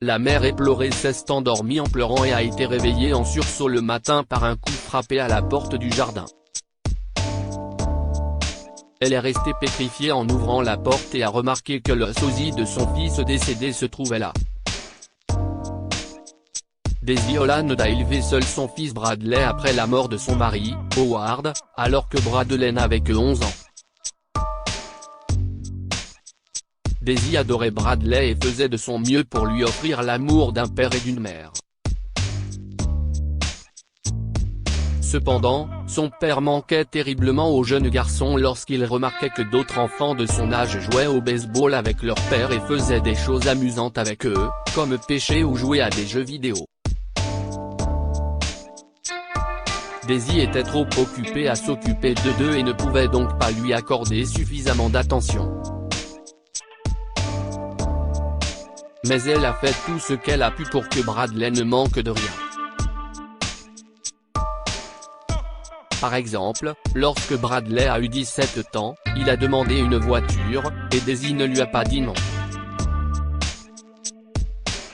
La mère éplorée s'est endormie en pleurant et a été réveillée en sursaut le matin par un coup frappé à la porte du jardin. Elle est restée pétrifiée en ouvrant la porte et a remarqué que le sosie de son fils décédé se trouvait là. Daisy Holland a élevé seul son fils Bradley après la mort de son mari, Howard, alors que Bradley n'avait que 11 ans. Daisy adorait Bradley et faisait de son mieux pour lui offrir l'amour d'un père et d'une mère. Cependant, son père manquait terriblement au jeune garçon lorsqu'il remarquait que d'autres enfants de son âge jouaient au baseball avec leur père et faisaient des choses amusantes avec eux, comme pêcher ou jouer à des jeux vidéo. Daisy était trop occupée à s'occuper d'eux et ne pouvait donc pas lui accorder suffisamment d'attention. Mais elle a fait tout ce qu'elle a pu pour que Bradley ne manque de rien. Par exemple, lorsque Bradley a eu 17 ans, il a demandé une voiture, et Daisy ne lui a pas dit non.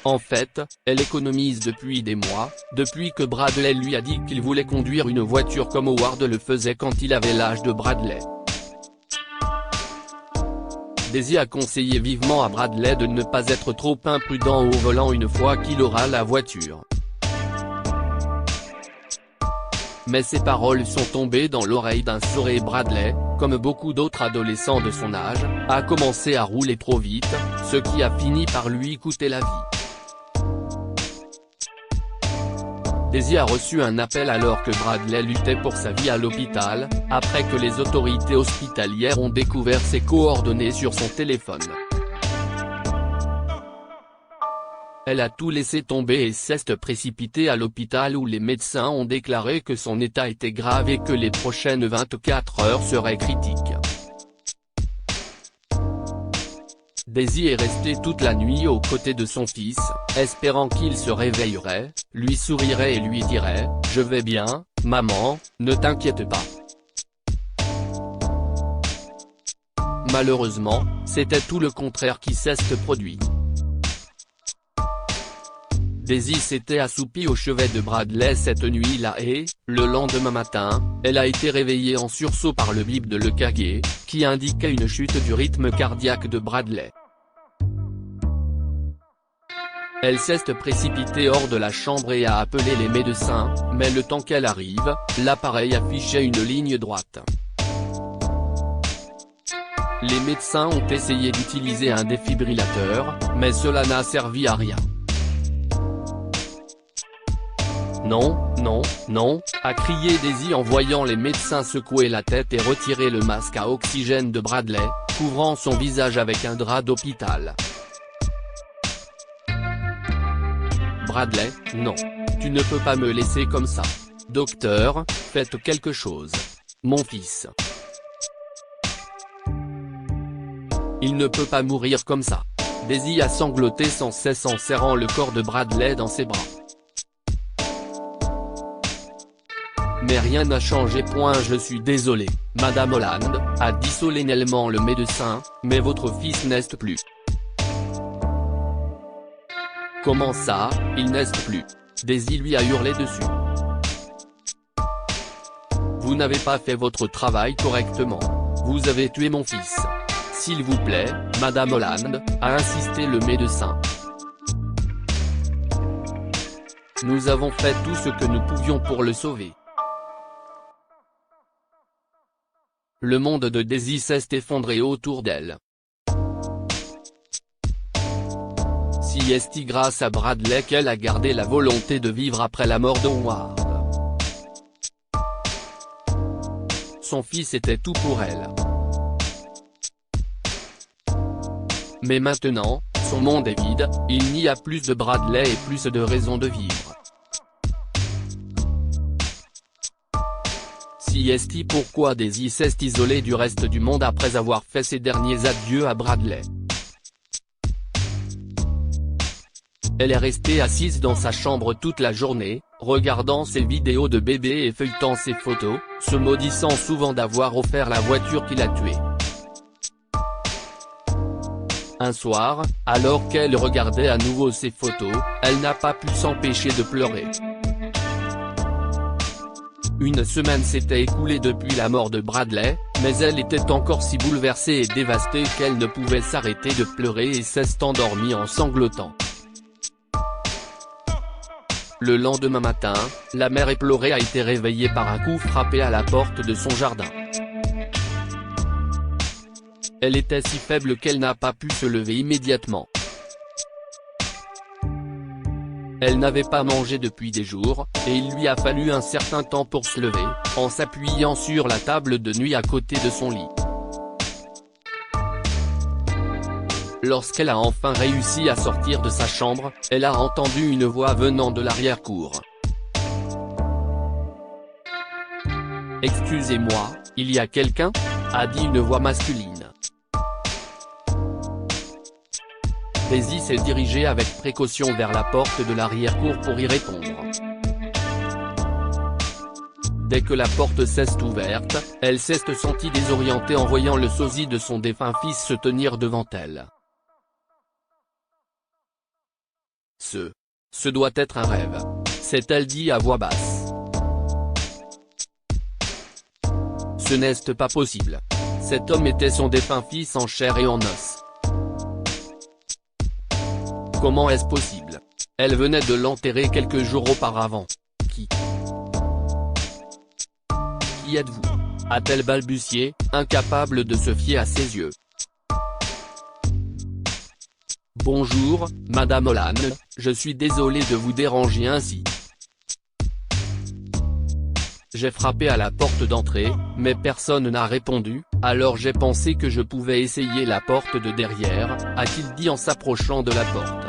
En fait, elle économise depuis des mois, depuis que Bradley lui a dit qu'il voulait conduire une voiture comme Howard le faisait quand il avait l'âge de Bradley. Daisy a conseillé vivement à Bradley de ne pas être trop imprudent au volant une fois qu'il aura la voiture. Mais ces paroles sont tombées dans l'oreille d'un sourd et Bradley, comme beaucoup d'autres adolescents de son âge, a commencé à rouler trop vite, ce qui a fini par lui coûter la vie. Daisy a reçu un appel alors que Bradley luttait pour sa vie à l'hôpital, après que les autorités hospitalières ont découvert ses coordonnées sur son téléphone. Elle a tout laissé tomber et s'est précipitée à l'hôpital où les médecins ont déclaré que son état était grave et que les prochaines 24 heures seraient critiques. Daisy est restée toute la nuit aux côtés de son fils, espérant qu'il se réveillerait, lui sourirait et lui dirait « Je vais bien, maman, ne t'inquiète pas ». Malheureusement, c'était tout le contraire qui s'est produit. Daisy s'était assoupie au chevet de Bradley cette nuit-là et, le lendemain matin, elle a été réveillée en sursaut par le bip de l'EKG, qui indiquait une chute du rythme cardiaque de Bradley. Elle s'est précipitée hors de la chambre et a appelé les médecins, mais le temps qu'elle arrive, l'appareil affichait une ligne droite. Les médecins ont essayé d'utiliser un défibrillateur, mais cela n'a servi à rien. Non, non, non, a crié Daisy en voyant les médecins secouer la tête et retirer le masque à oxygène de Bradley, couvrant son visage avec un drap d'hôpital. Bradley, non. Tu ne peux pas me laisser comme ça. Docteur, faites quelque chose. Mon fils. Il ne peut pas mourir comme ça. Daisy a sangloté sans cesse en serrant le corps de Bradley dans ses bras. Mais rien n'a changé. Je suis désolé, Madame Holland, a dit solennellement le médecin, mais votre fils n'est plus. Comment ça, il n'est plus? Daisy lui a hurlé dessus. Vous n'avez pas fait votre travail correctement. Vous avez tué mon fils. S'il vous plaît, Madame Holland, a insisté le médecin. Nous avons fait tout ce que nous pouvions pour le sauver. Le monde de Daisy s'est effondré autour d'elle. C'est grâce à Bradley qu'elle a gardé la volonté de vivre après la mort de Howard. Son fils était tout pour elle. Mais maintenant, son monde est vide, il n'y a plus de Bradley et plus de raisons de vivre. Pourquoi Daisy s'est isolée du reste du monde après avoir fait ses derniers adieux à Bradley. Elle est restée assise dans sa chambre toute la journée, regardant ses vidéos de bébé et feuilletant ses photos, se maudissant souvent d'avoir offert la voiture qui l'a tué. Un soir, alors qu'elle regardait à nouveau ses photos, elle n'a pas pu s'empêcher de pleurer. Une semaine s'était écoulée depuis la mort de Bradley, mais elle était encore si bouleversée et dévastée qu'elle ne pouvait s'arrêter de pleurer et s'est endormie en sanglotant. Le lendemain matin, la mère éplorée a été réveillée par un coup frappé à la porte de son jardin. Elle était si faible qu'elle n'a pas pu se lever immédiatement. Elle n'avait pas mangé depuis des jours, et il lui a fallu un certain temps pour se lever, en s'appuyant sur la table de nuit à côté de son lit. Lorsqu'elle a enfin réussi à sortir de sa chambre, elle a entendu une voix venant de l'arrière-cour. « Excusez-moi, il y a quelqu'un ?» a dit une voix masculine. Daisy s'est dirigée avec précaution vers la porte de l'arrière-cour pour y répondre. Dès que la porte s'est ouverte, elle s'est sentie désorientée en voyant le sosie de son défunt fils se tenir devant elle. Ce doit être un rêve, s'est-elle dit à voix basse. Ce n'est pas possible. Cet homme était son défunt fils en chair et en os. Comment est-ce possible? Elle venait de l'enterrer quelques jours auparavant. Qui êtes-vous? A-t-elle balbutié, incapable de se fier à ses yeux. Bonjour, Madame Holland, je suis désolé de vous déranger ainsi. J'ai frappé à la porte d'entrée, mais personne n'a répondu, alors j'ai pensé que je pouvais essayer la porte de derrière, a-t-il dit en s'approchant de la porte.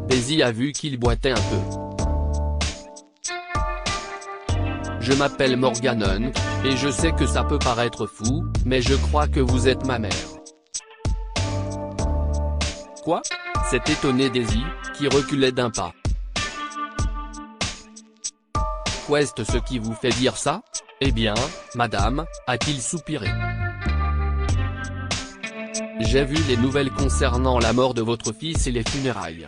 Daisy a vu qu'il boitait un peu. Je m'appelle Morgan Hunt, et je sais que ça peut paraître fou, mais je crois que vous êtes ma mère. Quoi? S'est étonnée Daisy, qui reculait d'un pas. Qu'est-ce ce qui vous fait dire ça? Eh bien, madame, a-t-il soupiré. J'ai vu les nouvelles concernant la mort de votre fils et les funérailles.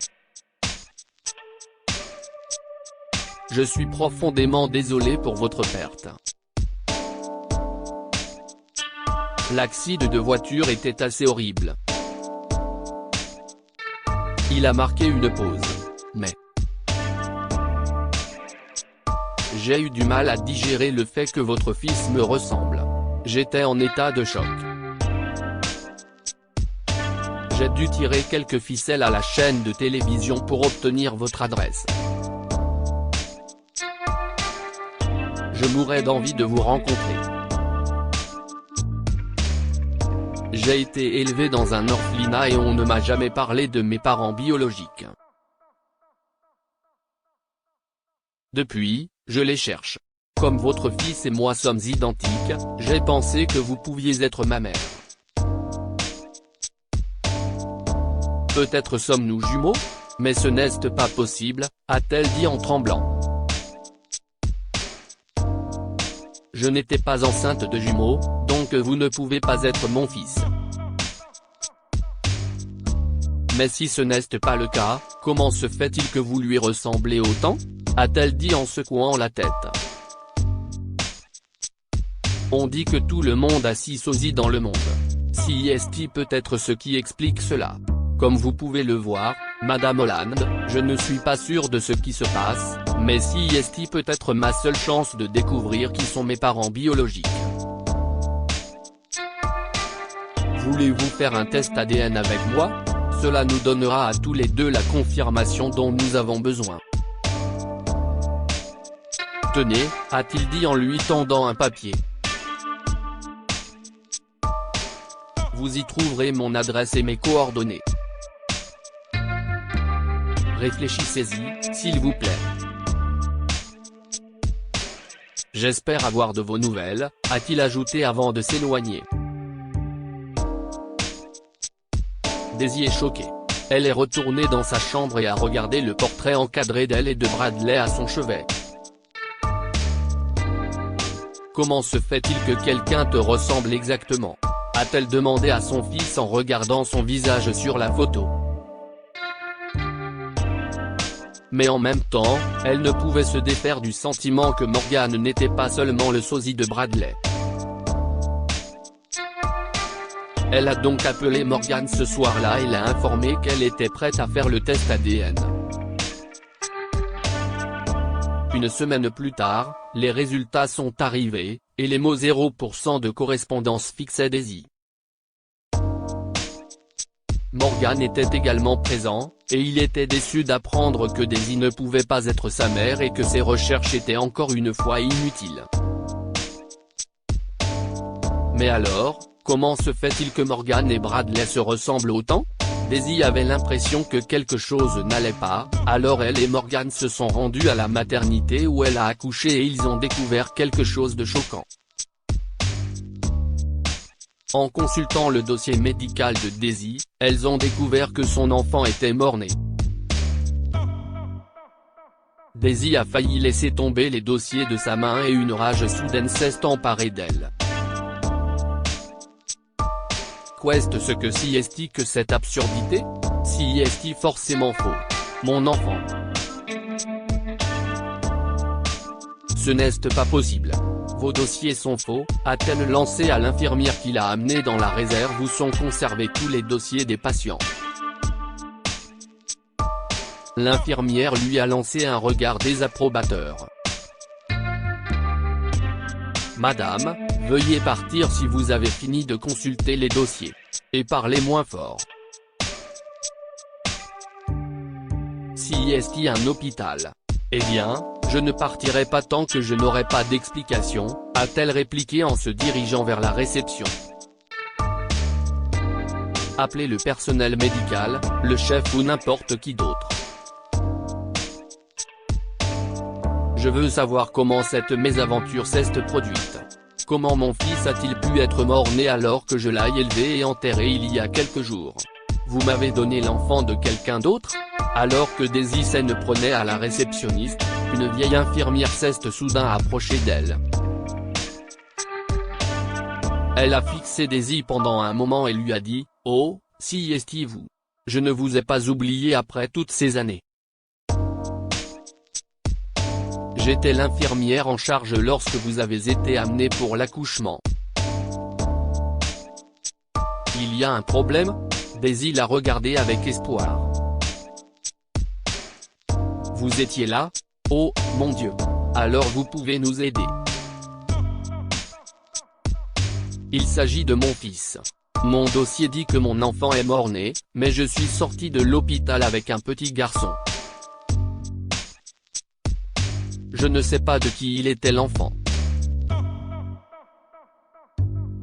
Je suis profondément désolé pour votre perte. L'accident de voiture était assez horrible. Il a marqué une pause. Mais j'ai eu du mal à digérer le fait que votre fils me ressemble. J'étais en état de choc. J'ai dû tirer quelques ficelles à la chaîne de télévision pour obtenir votre adresse. Je mourrais d'envie de vous rencontrer. J'ai été élevé dans un orphelinat et on ne m'a jamais parlé de mes parents biologiques. Depuis, je les cherche. Comme votre fils et moi sommes identiques, j'ai pensé que vous pouviez être ma mère. Peut-être sommes-nous jumeaux? Mais ce n'est pas possible, a-t-elle dit en tremblant. Je n'étais pas enceinte de jumeaux, donc vous ne pouvez pas être mon fils. Mais si ce n'est pas le cas, comment se fait-il que vous lui ressemblez autant? A-t-elle dit en secouant la tête. On dit que tout le monde a 6 sosies dans le monde. Si est peut être ce qui explique cela. Comme vous pouvez le voir, Madame Holland, je ne suis pas sûr de ce qui se passe, mais si est peut être ma seule chance de découvrir qui sont mes parents biologiques. Voulez-vous faire un test ADN avec moi? Cela nous donnera à tous les deux la confirmation dont nous avons besoin. Tenez, a-t-il dit en lui tendant un papier. Vous y trouverez mon adresse et mes coordonnées. Réfléchissez-y, s'il vous plaît. J'espère avoir de vos nouvelles, a-t-il ajouté avant de s'éloigner. Daisy est choquée. Elle est retournée dans sa chambre et a regardé le portrait encadré d'elle et de Bradley à son chevet. Comment se fait-il que quelqu'un te ressemble exactement? a-t-elle demandé à son fils en regardant son visage sur la photo. Mais en même temps, elle ne pouvait se défaire du sentiment que Morgan n'était pas seulement le sosie de Bradley. Elle a donc appelé Morgan ce soir-là et l'a informé qu'elle était prête à faire le test ADN. Une semaine plus tard, les résultats sont arrivés, et les mots 0% de correspondance fixaient Daisy. Morgan était également présent, et il était déçu d'apprendre que Daisy ne pouvait pas être sa mère et que ses recherches étaient encore une fois inutiles. Mais alors, comment se fait-il que Morgan et Bradley se ressemblent autant ? Daisy avait l'impression que quelque chose n'allait pas, alors elle et Morgan se sont rendus à la maternité où elle a accouché et ils ont découvert quelque chose de choquant. En consultant le dossier médical de Daisy, elles ont découvert que son enfant était mort-né. Daisy a failli laisser tomber les dossiers de sa main et une rage soudaine s'est emparée d'elle. Qu'est-ce que si que cette absurdité ? Si forcément faux. Mon enfant. Ce n'est pas possible. Vos dossiers sont faux, a-t-elle lancé à l'infirmière qui l'a amenée dans la réserve où sont conservés tous les dossiers des patients. L'infirmière lui a lancé un regard désapprobateur. Madame, veuillez partir si vous avez fini de consulter les dossiers. Et parlez moins fort. Si est-il un hôpital ? Eh bien, je ne partirai pas tant que je n'aurai pas d'explication, a-t-elle répliqué en se dirigeant vers la réception. Appelez le personnel médical, le chef ou n'importe qui d'autre. Je veux savoir comment cette mésaventure s'est produite. Comment mon fils a-t-il pu être mort-né alors que je l'ai élevé et enterré il y a quelques jours ? Vous m'avez donné l'enfant de quelqu'un d'autre ? Alors que Daisy s'en prenait à la réceptionniste, une vieille infirmière s'est soudain approchée d'elle. Elle a fixé Daisy pendant un moment et lui a dit « Oh, si est-il-vous ? Je ne vous ai pas oublié après toutes ces années. J'étais l'infirmière en charge lorsque vous avez été amené pour l'accouchement. » Il y a un problème ? Daisy l'a regardé avec espoir. Vous étiez là ? Oh, mon Dieu. Alors vous pouvez nous aider. Il s'agit de mon fils. Mon dossier dit que mon enfant est mort-né, mais je suis sorti de l'hôpital avec un petit garçon. Je ne sais pas de qui il était l'enfant.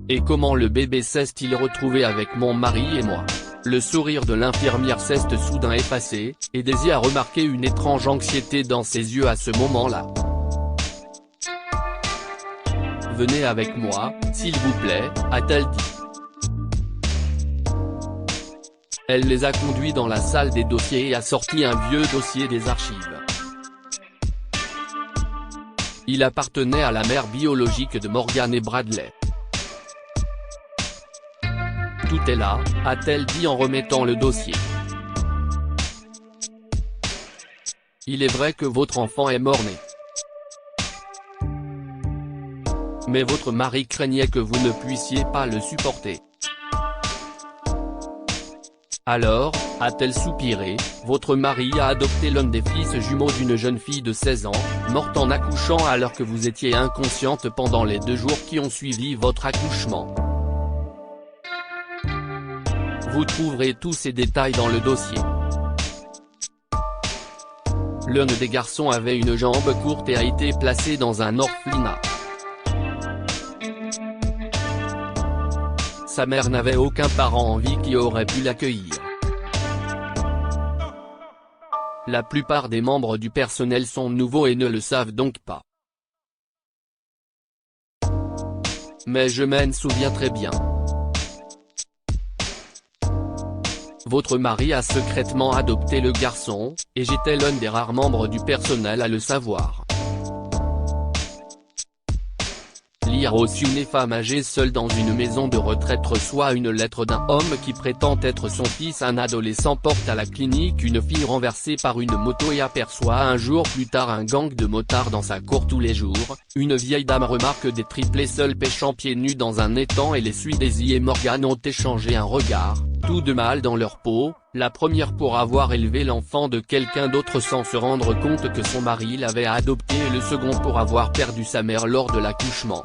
Et comment le bébé s'est-il retrouvé avec mon mari et moi ? Le sourire de l'infirmière s'est soudain effacé, et Daisy a remarqué une étrange anxiété dans ses yeux à ce moment-là. Venez avec moi, s'il vous plaît, a-t-elle dit. Elle les a conduits dans la salle des dossiers et a sorti un vieux dossier des archives. Il appartenait à la mère biologique de Morgan et Bradley. Tout est là, a-t-elle dit en remettant le dossier. Il est vrai que votre enfant est mort-né. Mais votre mari craignait que vous ne puissiez pas le supporter. Alors, a-t-elle soupiré, votre mari a adopté l'un des fils jumeaux d'une jeune fille de 16 ans, morte en accouchant alors que vous étiez inconsciente pendant les 2 jours qui ont suivi votre accouchement. Vous trouverez tous ces détails dans le dossier. L'un des garçons avait une jambe courte et a été placé dans un orphelinat. Sa mère n'avait aucun parent en vie qui aurait pu l'accueillir. La plupart des membres du personnel sont nouveaux et ne le savent donc pas. Mais je m'en souviens très bien. Votre mari a secrètement adopté le garçon, et j'étais l'un des rares membres du personnel à le savoir. Daisy a reçu une femme âgée seule dans une maison de retraite reçoit une lettre d'un homme qui prétend être son fils. Un adolescent porte à la clinique une fille renversée par une moto et aperçoit un jour plus tard un gang de motards dans sa cour tous les jours. Une vieille dame remarque des triplés seuls pêchant pieds nus dans un étang et les suit. Daisy et Morgan ont échangé un regard, tous deux mal dans leur peau, la première pour avoir élevé l'enfant de quelqu'un d'autre sans se rendre compte que son mari l'avait adopté et le second pour avoir perdu sa mère lors de l'accouchement.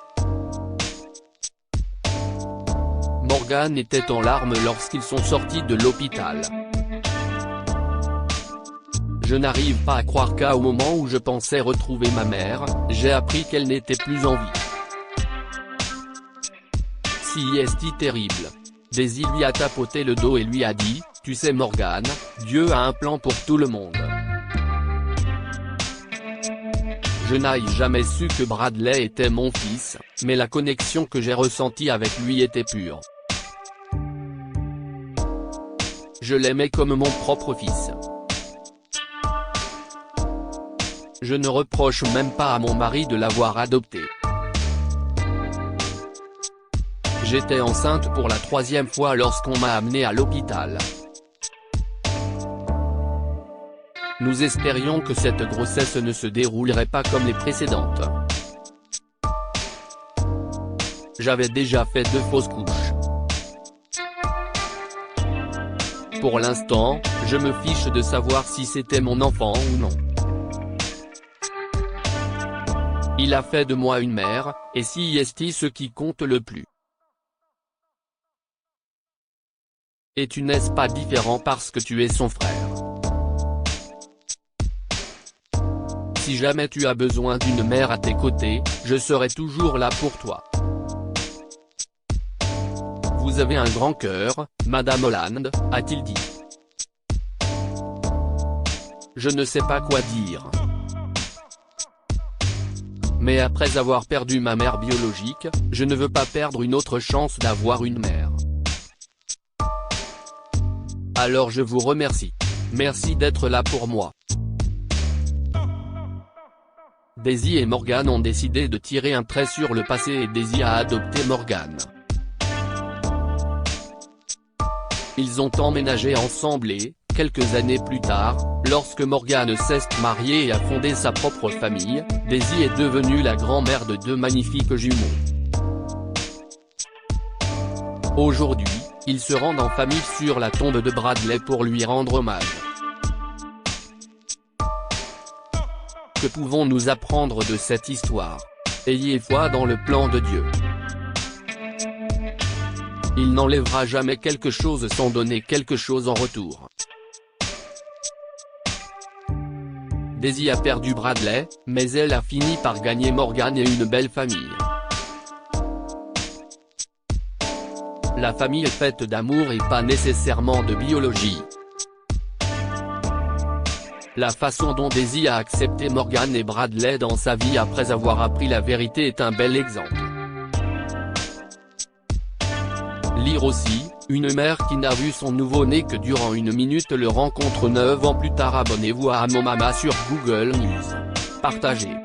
Morgan était en larmes lorsqu'ils sont sortis de l'hôpital. Je n'arrive pas à croire qu'au moment où je pensais retrouver ma mère, j'ai appris qu'elle n'était plus en vie. C'est terrible. Daisy lui a tapoté le dos et lui a dit, tu sais Morgan, Dieu a un plan pour tout le monde. Je n'ai jamais su que Bradley était mon fils, mais la connexion que j'ai ressentie avec lui était pure. Je l'aimais comme mon propre fils. Je ne reproche même pas à mon mari de l'avoir adopté. J'étais enceinte pour la 3e fois lorsqu'on m'a amenée à l'hôpital. Nous espérions que cette grossesse ne se déroulerait pas comme les précédentes. J'avais déjà fait 2 fausses couches. Pour l'instant, je me fiche de savoir si c'était mon enfant ou non. Il a fait de moi une mère, et c'est ce qui compte le plus. Et tu n'es pas différent parce que tu es son frère. Si jamais tu as besoin d'une mère à tes côtés, je serai toujours là pour toi. Vous avez un grand cœur, Madame Holland, a-t-il dit. Je ne sais pas quoi dire. Mais après avoir perdu ma mère biologique, je ne veux pas perdre une autre chance d'avoir une mère. Alors je vous remercie. Merci d'être là pour moi. Daisy et Morgan ont décidé de tirer un trait sur le passé et Daisy a adopté Morgan. Ils ont emménagé ensemble et, quelques années plus tard, lorsque Morgan s'est mariée et a fondé sa propre famille, Daisy est devenue la grand-mère de 2 magnifiques jumeaux. Aujourd'hui, ils se rendent en famille sur la tombe de Bradley pour lui rendre hommage. Que pouvons-nous apprendre de cette histoire? Ayez foi dans le plan de Dieu. Il n'enlèvera jamais quelque chose sans donner quelque chose en retour. Daisy a perdu Bradley, mais elle a fini par gagner Morgan et une belle famille. La famille est faite d'amour et pas nécessairement de biologie. La façon dont Daisy a accepté Morgan et Bradley dans sa vie après avoir appris la vérité est un bel exemple. Lire aussi, une mère qui n'a vu son nouveau-né que durant 1 minute le rencontre 9 ans plus tard. Abonnez-vous à Mon Mama sur Google News. Partagez.